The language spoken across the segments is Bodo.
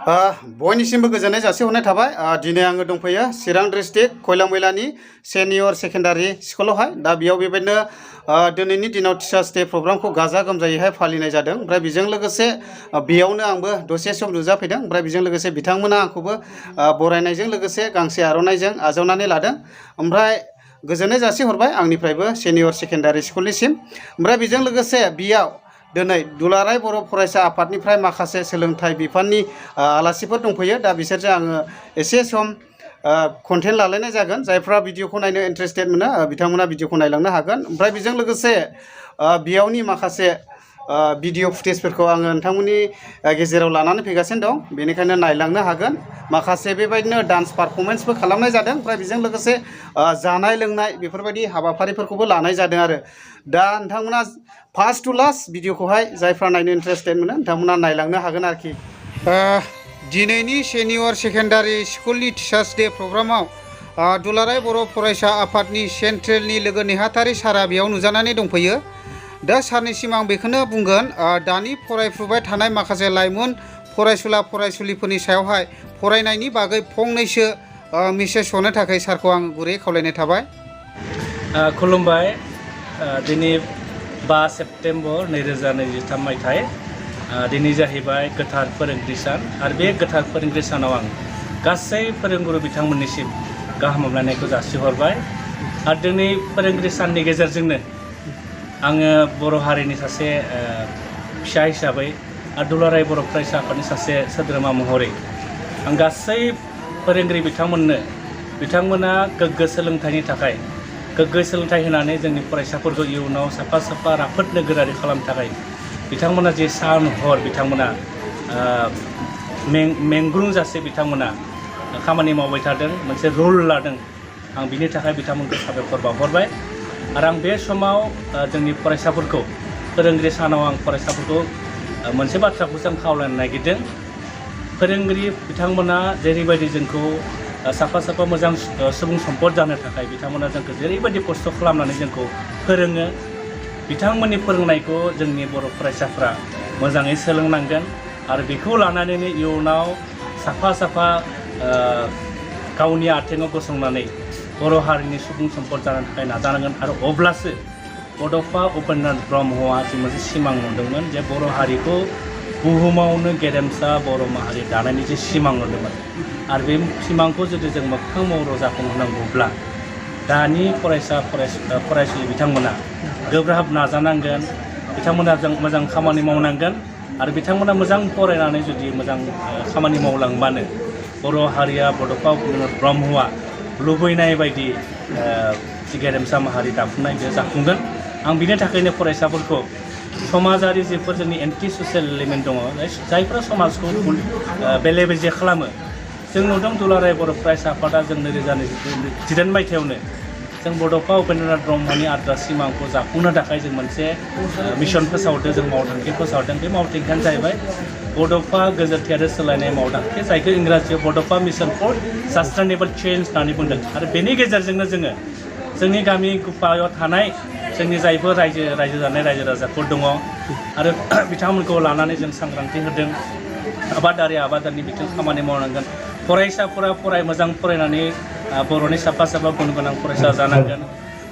बयनिसिमबो गोजोननाय जासिहरनाय थाबाय। दिनै आङो दंफैयो चिरां डिस्ट्रिक्ट खयलामयलानि सेनियर सेकेन्डारि स्कुलावहाय। दा बेयाव बेबायदिनो दिनैनि दिनाव टिचार्स डे प्रग्रामखौ गाजा गोमजायैहाय फालिनाय जादों। ओमफ्राय बेजों लोगोसे बेयावनो आंबो दसे सम नुजाफैदों। ओमफ्राय बेजों लोगोसे बिथांमोना आंखौबो बरायनायजों लोगोसे गांसे आर'नाइजों आजावनानै लादों। ओमफ्राय गोजोननाय जासिहरबाय आंनिफ्रायबो सेनियर सेकेन्डारि स्कुलनिसिम। ओमफ्राय बेजों लोगोसे बेयाव दिनै दुलाराय बर' फरायसा आफादनिफ्राय माखासे सोलोंथाइ बिफाननि आलासिफोर दंफैयो। दा बिसोरजों आङो एसे सम कन्टेन्ट लालायनाय जागोन। जायफ्रा भिडिअखौ नायनो इन्टारेस्टेड मोनो बिथांमोना भिडिअखौ नायलांनो हागोन। ओमफ्राय बेजों लोगोसे बेयावनि माखासे भिडिअ फुटेजफोरखौ आङो नोंथांमोननि गेजेराव लानानै फैगासिनो दं। बेनिखायनो नायलांनो हागोन। माखासे बेबायदिनो डान्स पारफरमेन्सबो खालामनाय जादों। ओमफ्राय बेजों लोगोसे जानाय लोंनाय बेफोरबायदि हाबाफारिफोरखौबो लानाय जादों आरो। दा नोंथांमोना फार्स्ट टु लास्ट भिडिअखौहाय जायफ्रा नायनो इन्टारेस्टेड मोनो नोंथांमोना नायलांनो हागोन आरोखि। दिनैनि सेनियर सेकेन्डारि स्कुलनि टिचार्स डे प्रग्रामाव दुलाराय बर' फरायसा आफादनि सेन्ट्रेलनि लोगो नेहाथारि सारा बेयाव नुजानानै दंफैयो। दा सारनिसिम आं बेखौनो बुंगोन, दानि फरायफुबाय थानाय माखासे लाइमोन फरायसुला फरायसुलिफोरनि सायावहाय फरायनायनि बागै फंनैसो मेसेज हरनो थाखाय सारखौ आं गुरै खावलायनाय थाबाय। खुलुमबाय। दिनै 5 सेप्तेम्बर 2023 मायथाइ। दिनै जाहैबाय गोथार फोरोंगिरि सान। आरो बे गोथार फोरोंगिरि सानाव आं गासै फोरोंगुरु बिथांमोननिसिम गाहाम हामलायनायखौ जासिहरबाय। आरो दिनै फोरोंगिरि साननि गेजेरजोंनो आङो बर' हारिनि सासे फिसा हिसाबै आरो दुलाराय बर' फरायसा आफादनि सासे सोद्रोमा महरै आं गासै फोरोंगिरि बिथांमोना गोग्गो सोलोंथाइनि थाखाय गोग्गो सोलोंथाइ होनानै जोंनि फरायसाफोरखौ इयुनाव साफा साफा राफोद नोगोरारि खालामनो थाखाय बिथांमोना जे सान हर बिथांमोना मेंग्रुंजासे बिथांमोना खामानि मावबाय थादों, मोनसे रुल लादों। आं बिनि थाखाय बिथांमोनखौ साबायखर बावहरबाय। आरो आं बे समाव जोंनि फरायसाफोरखौ फोरोंगिरि सानाव आं फरायसाफोरखौ मोनसे बाथ्राखौसो आं खावलायनो नागिरदों। फोरोंगिरि बिथांमोना जेरैबायदि जोंखौ साफा साफा मोजां सुबुं सम्पद जानो थाखाय बिथांमोना जोंखौ जेरैबायदि खस्थ' खालामनानै जोंखौ फोरोङो, बिथांमोननि फोरोंनायखौ जोंनि बर' फरायसाफ्रा मोजाङै सोलोंनांगोन। आरो बेखौ लानानैनो इयुनाव साफा साफा गावनि आथिङाव गसंनानै बर' हारिनि सुबुं सम्पद जानो थाखाय नाजानांगोन। आरो अब्लासो बड'फा उपेन्द्रनाथ ब्रह्मआ जि मोनसे सिमां नुदोंमोन जे बर' हारिखौ बुहुमावनो गेरेमसा बर' माहारि दानायनि जे सिमां नुदोंमोन। आरो बे सिमांखौ जुदि जों मोगथां महराव जाफुंहोनांगौब्ला दानि फरायसुलि बिथांमोना गोब्राब नाजानांगोन। बिथांमोना जों मोजां खामानि मावनांगोन। आरो बिथांमोना मोजां फरायनानै जुदि मोजां खामानि मावलांबानो बर' हारिया बड'फा उपेन्द्रनाथ ब्रह्मआ लुबैनाय बायदि गेरेमसा माहारि दाफुंनाय बे जाफुंगोन। आं बिनि थाखायनो फरायसाफोरखौ समाजारि जेफोर जोंनि एन्टि ससियेल एलिमेन्ट दङ, जायफोरा समाजखौ बेले बेजे खालामो। जों नुदों दुलाराय बर' फरायसा आफादा जों 2019 मायथाइयावनो जों बड'फा उपेन्द्रनाथ ब्रह्मनि आद्रा सिमांखौ जाफुंनो थाखाय जों मोनसे मिशन फोसावदों, जों मावथांखि फोसावदों। बे मावथांखियानो जाहैबाय बड'फा गोजोरथि आरो सोलायनाय मावथांखि, जायखौ इंराजियाव बड'फा मिशन फर सास्टेनेबल चेन्ज होननानै बुंदों। आरो बेनि गेजेरजोंनो जोङो जोंनि गामि गुफायाव थानाय जोंनि जायफोर रायजो जानाय रायजो राजाफोर दङ आरो बिथांमोनखौ लानानै जों सांग्रांथि होदों। आबादारिनि बिथिङाव खामानि मावनांगोन। फरायसाफोरा मोजां फरायनानै बर'नि साफा साफा गुन गोनां फरायसा जानांगोन।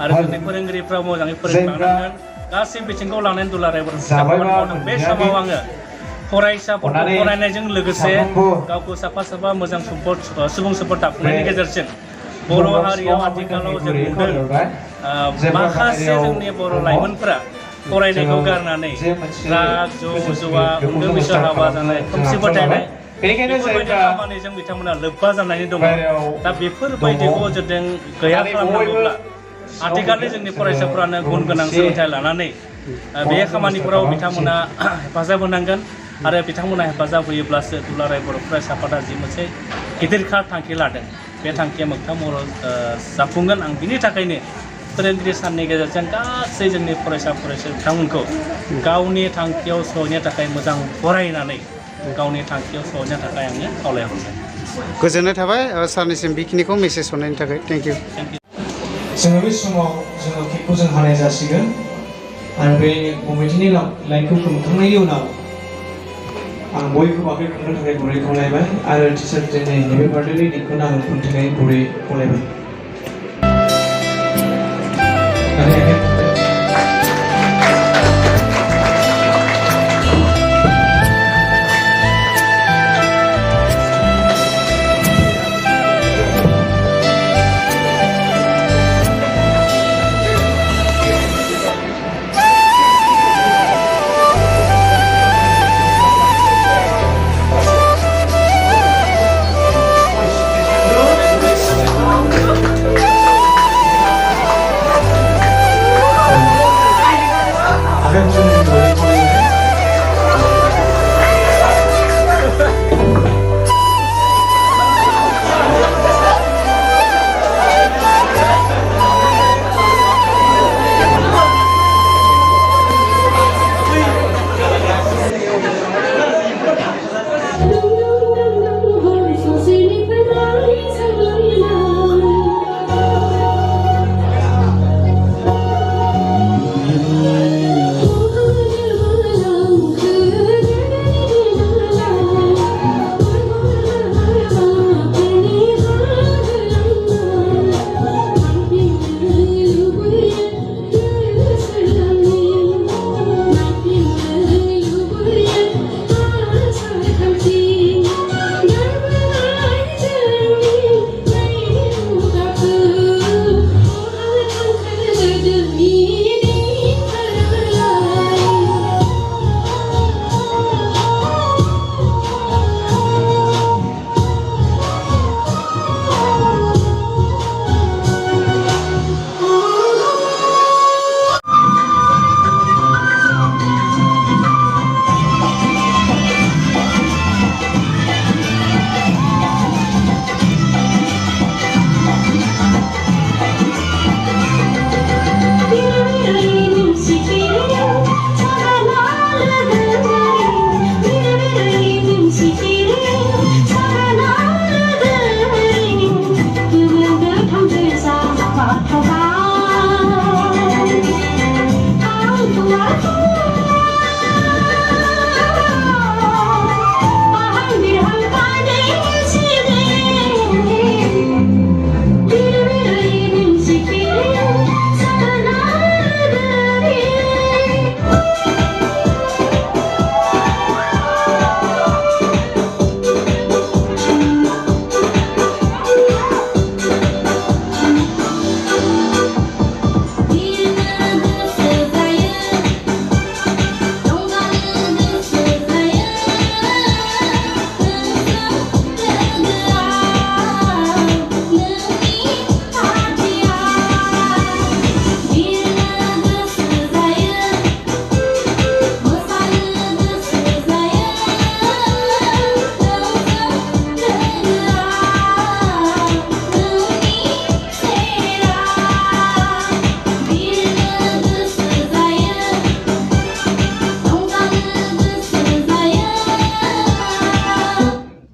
आरो जोंनि फोरोंगिरिफ्रा मोजाङै फोरोंलांनांगोन। गासै बिथिंखौ लानानै दुलाराय बर' फरायसाफोरा मावदों। बे समाव आङो फरायसाफोरखौ फरायनायजों लोगोसे गावखौ साफा साफा मोजां सुबुं सम्पद दाफुंनायनि गेजेरजों बर' हारियाव आथिखालाव जों नुदों माखासे जोंनि बर' लाइमोनफोरा फरायनायखौ गारनानै ड्राग जौ जुवा उन्दै बैसोआव हाबा जानाय, खोमसि फोथायनाय बेफोरबायदि खामानिजों बिथांमोना लोब्बा जानानै दङ। दा बेफोरबायदिखौ जुदि गैया खालामनांगौब्ला आथिखालनि जोंनि फरायसाफोरानो गुन गोनां सोलोंथाइ लानानै बे खामानिफोराव बिथांमोना हेफाजाब होनांगोन। आरो बिथांमोना हेफाजाब होयोब्लासो दुलाराय बर' फरायसा आफादा जि मोनसे गिदिरखार थांखि लादों बे थांखिया मोगथां महराव जाफुंगोन। आं बिनि थाखायनो फोरोंगिरि साननि गेजेरजों गासै जोंनि फरायसा बिथांमोनखौ गावनि थांखियाव सहैनो थाखाय मोजां फरायनानै गावनि थांखियाव सहैनो थाखाय आङो खावलायहरबाय। गोजोननाय थाबाय सारनिसिम बेखिनिखौ मेसेज हरनायनि थाखाय। Thank you. जोङो बे समाव जोङो केकखौ जों हानाय जासिगोन। आरो बे कमिटिनि लाइनखौ खुंखांनायनि उनाव आं बयखौबो आखाइ खबनो थाखाय गुरै खावलायबाय आरो टिचार्स डेनि हेपि बार्थडेनि दिनखौनो आं होनो थाखाय गुरै खावलायबाय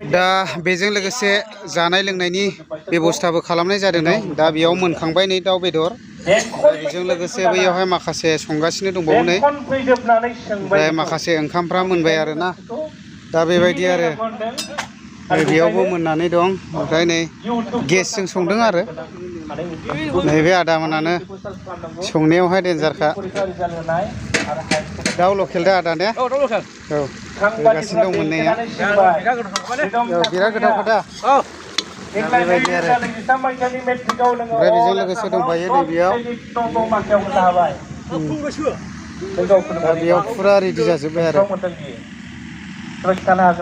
दा बेजों लोगोसे जानाय लोंनायनि बेबस्थाबो खालामनाय जादों नै दा बेयाव मोनखांबाय नै दाउ बेदर बेजों लोगोसे बैयावहाय माखासे संगासिनो दंबावो नै ओमफ्राय माखासे ओंखामफ्रा मोनबाय आरोना दा बेबायदि आरो बेयावबो मोननानै दं ओमफ्राय नै गेसजों संदों आरो नैबे आदामोनानो संनायावहाय डेन्जारखा दाउ लकेल दा आदा ने औ गासिनो दं मोननाया बिराद गोथाव खोथा बेबायदि आरो ओमफ्राय बेजों लोगोसे दंफायो नै बेयाव दा बेयाव फुरा रेडि जाजोब्बाय आरो